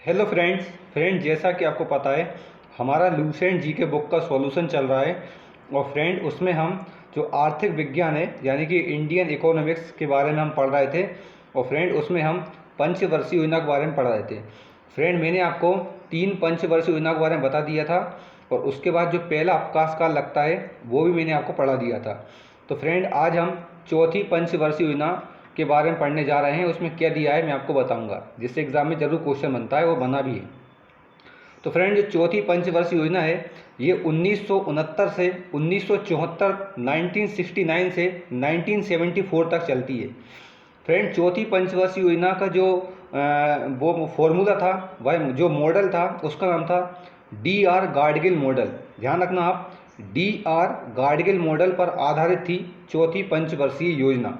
Hello friends जैसा कि आपको पता है हमारा लूसेंट जी के बुक का सॉल्यूशन चल रहा है। और फ्रेंड उसमें हम जो आर्थिक विज्ञान है यानी कि इंडियन इकोनॉमिक्स के बारे में हम पढ़ रहे थे। और फ्रेंड उसमें हम पंचवर्षीय योजना के बारे में पढ़ रहे थे। फ्रेंड मैंने आपको 3 पंचवर्षीय योजना के बारे में बता दिया था और उसके बाद जो पहला अवकाश काल लगता है वो भी मैंने आपको पढ़ा दिया था। तो फ्रेंड आज हम चौथी पंचवर्षीय योजना के बारे में पढ़ने जा रहे हैं। उसमें क्या दिया है मैं आपको बताऊंगा, जिससे एग्जाम में जरूर क्वेश्चन बनता है, वो बना भी है। तो फ्रेंड जो चौथी पंचवर्षीय योजना है ये 1969 से 1974 1969 से 1974 तक चलती है। फ्रेंड चौथी पंचवर्षीय योजना का जो वो फॉर्मूला था, वह जो मॉडल था उसका नाम था DR गाडगिल मॉडल। ध्यान रखना आप, DR गाडगिल मॉडल पर आधारित थी चौथी पंचवर्षीय योजना।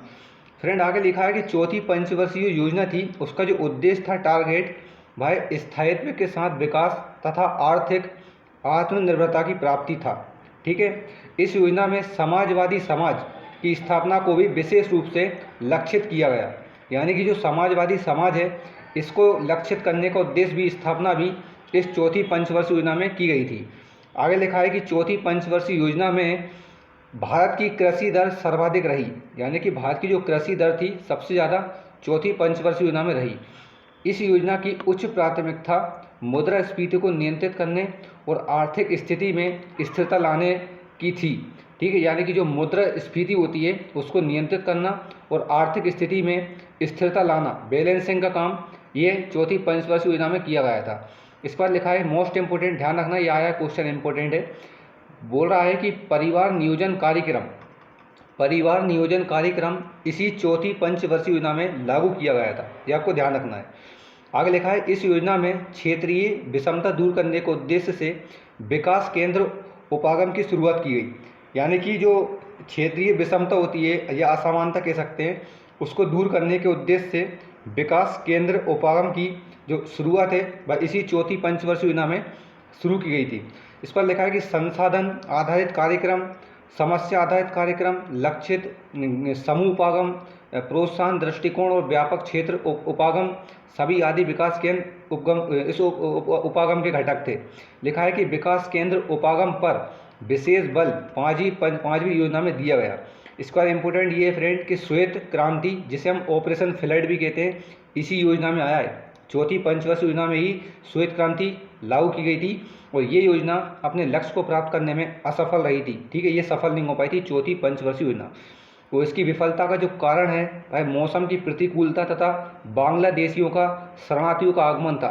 फ्रेंड आगे लिखा है कि चौथी पंचवर्षीय योजना थी, उसका जो उद्देश्य था टारगेट वह स्थायित्व के साथ विकास तथा आर्थिक आत्मनिर्भरता की प्राप्ति था। ठीक है, इस योजना में समाजवादी समाज की स्थापना को भी विशेष रूप से लक्षित किया गया। यानी कि जो समाजवादी समाज है इसको लक्षित करने का उद्देश्य भी, स्थापना भी इस चौथी पंचवर्षीय योजना में की गई थी। आगे लिखा है कि चौथी पंचवर्षीय योजना में भारत की कृषि दर सर्वाधिक रही। यानी कि भारत की जो कृषि दर थी सबसे ज़्यादा चौथी पंचवर्षीय योजना में रही। इस योजना की उच्च प्राथमिकता मुद्रास्फीति को नियंत्रित करने और आर्थिक स्थिति में स्थिरता लाने की थी। ठीक है, यानी कि जो मुद्रास्फीति होती है उसको नियंत्रित करना और आर्थिक स्थिति में स्थिरता लाना, बैलेंसिंग का काम ये चौथी पंचवर्षीय योजना में किया गया था। इस पर लिखा है मोस्ट इंपोर्टेंट, ध्यान रखना ये आया क्वेश्चन इंपोर्टेंट है। बोल रहा है कि परिवार नियोजन कार्यक्रम इसी चौथी पंचवर्षीय योजना में लागू किया गया था, ये आपको ध्यान रखना है। आगे लिखा है इस योजना में क्षेत्रीय विषमता दूर करने के उद्देश्य से विकास केंद्र उपागम की शुरुआत की गई। यानी कि जो क्षेत्रीय विषमता होती है या असमानता कह सकते हैं, उसको दूर करने के उद्देश्य से विकास केंद्र उपागम की जो शुरुआत है वह इसी चौथी पंचवर्षीय योजना में शुरू की गई थी। इस पर लिखा है कि संसाधन आधारित कार्यक्रम, समस्या आधारित कार्यक्रम, लक्षित समूह उपागम, प्रोत्साहन दृष्टिकोण और व्यापक क्षेत्र उपागम सभी आदि विकास केंद्र उपगम इस उपागम के घटक थे। लिखा है कि विकास केंद्र उपागम पर विशेष बल पांचवी योजना में दिया गया। इसका इंपोर्टेंट ये फ्रेंड कि श्वेत क्रांति, जिसे हम ऑपरेशन फ्लड भी कहते हैं, इसी योजना में आया है। चौथी पंचवर्षीय योजना में ही श्वेत क्रांति लागू की गई थी और ये योजना अपने लक्ष्य को प्राप्त करने में असफल रही थी। ठीक है, ये सफल नहीं हो पाई थी चौथी पंचवर्षीय योजना। तो इसकी विफलता का जो कारण है वह मौसम की प्रतिकूलता तथा बांग्लादेशियों का शरणार्थियों का आगमन था।